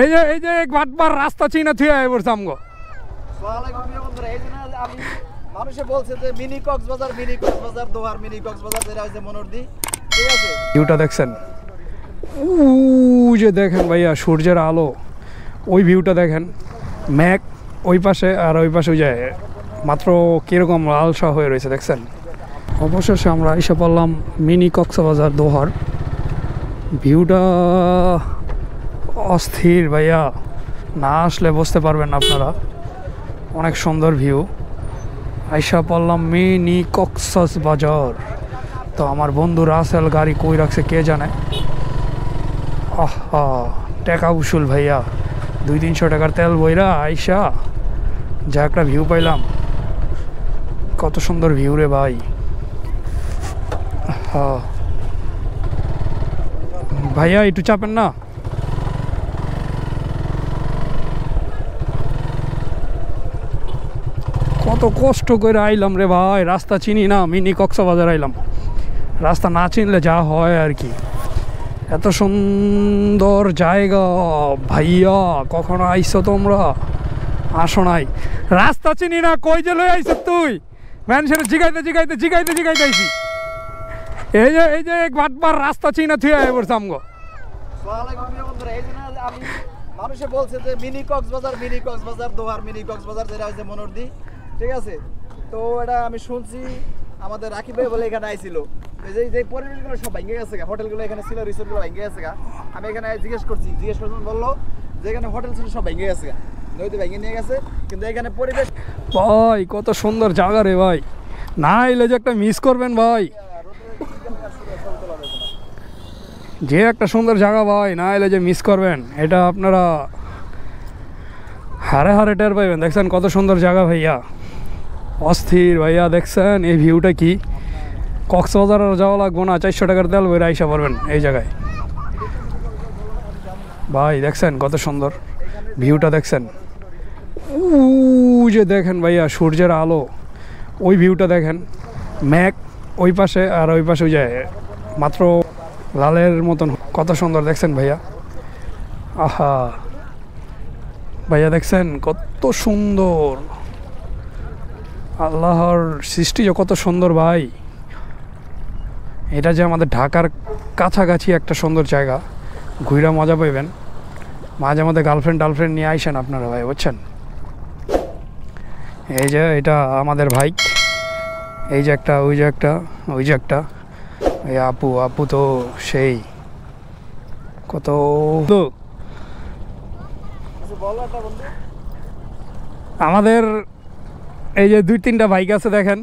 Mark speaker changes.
Speaker 1: এই যে বাটবার রাস্তা চিনা থুয়ে আয় পড়ছে আমগো।
Speaker 2: মানুষে বলছে যে মিনি কক্সবাজার দোহার মিনি কক্সবাজার যেটা হচ্ছে মনোরদি, ঠিক আছে?
Speaker 1: ভিউটা দেখছেন, যে দেখেন ভাইয়া সূর্যের আলো, ওই ভিউটা দেখেন, ম্যাক ওই পাশে আর ওই পাশে ওই যায় মাত্র কীরকম লালসা হয়ে রয়েছে দেখছেন। অবশেষে আমরা এসে পড়লাম মিনি কক্সবাজার দোহার। ভিউটা অস্থির ভাইয়া, না আসলে বুঝতে পারবেন না আপনারা, অনেক সুন্দর ভিউ। আইসা পড়লাম মিনি কক্সবাজার। তো আমার বন্ধু রাসেল গাড়ি কই রাখছে কে জানে। আহা টাকা উসুল ভাইয়া, 200-300 টাকার তেল বইরা আইসা যা একটা ভিউ পাইলাম। কত সুন্দর ভিউ রে ভাই। হ্যাঁ ভাইয়া একটু চাপেন না। কত কষ্ট করে আইলাম রে ভাই, রাস্তা চিনি না, মিনি কক্সবাজার আইলাম। রাস্তা না চিনলে যা হয় আর কি। এত সুন্দর জায়গা ভাইয়া, কখনো আইসো তোমরা? আসো নাই, রাস্তা চিনি না, কই যে লই আইস তুই? মানুষের জিগাইতে আইসি। এই যে বাটবার রাস্তা চিনা থুয়ে আয় পড়ছে আমগো।
Speaker 2: মানুষে বলছে যে মিনি কক্সবাজার দোহার মিনি কক্সবাজার যেটা হচ্ছে মনোরদি, ঠিক আছে? তো এটা আমি শুনছি, আমাদের রাকিব ভাই বলে এখানে আইছিল, যে পরিবেশগুলো সব ভেঙে গেছে, হোটেলগুলো এখানে ছিল, রিসোর্টগুলো ভেঙে গেছে। আমি এখানে জিজ্ঞেস করছি বললো যে এখানে হোটেল ছিল সব ভেঙে গেছে, নদীতে ভেঙে নিয়ে গেছে, কিন্তু এখানে পরিবেশ।
Speaker 1: ভাই কত সুন্দর জায়গা রে ভাই, না এলে যে একটা মিস করবেন ভাই। যে একটা সুন্দর জায়গা ভাই, না এলে যে মিস করবেন, এটা আপনারা হারে হারে টের পাইবেন। দেখছেন কত সুন্দর জায়গা ভাইয়া, অস্থির ভাইয়া। দেখছেন এই ভিউটা কি? কক্সবাজার যাওয়া লাগবো না, 400 টাকার তেল বইরা আইসা পারবেন এই জায়গায় ভাই। দেখছেন কত সুন্দর ভিউটা, দেখছেন যে দেখেন ভাইয়া সূর্যের আলো, ওই ভিউটা দেখেন, ম্যাক ওই পাশে আর ওই পাশে ওই যায় মাত্র লালের মতন, কত সুন্দর দেখছেন ভাইয়া। আহা ভাইয়া দেখছেন কত সুন্দর, আল্লাহর সৃষ্টি যে কত সুন্দর ভাই। এটা যে আমাদের ঢাকার কাছাকাছি একটা সুন্দর জায়গা, ঘুরে মজা পাইবেন। মাঝে মধ্যে গার্লফ্রেন্ড নিয়ে আইসেন আপনারা ভাই, বুঝছেন? এই যে এটা আমাদের ভাই, এই যে একটা ওই যে একটা এই আপু তো সেই কত তো আমাদের এই যে 2-3টা বাইক আছে দেখেন।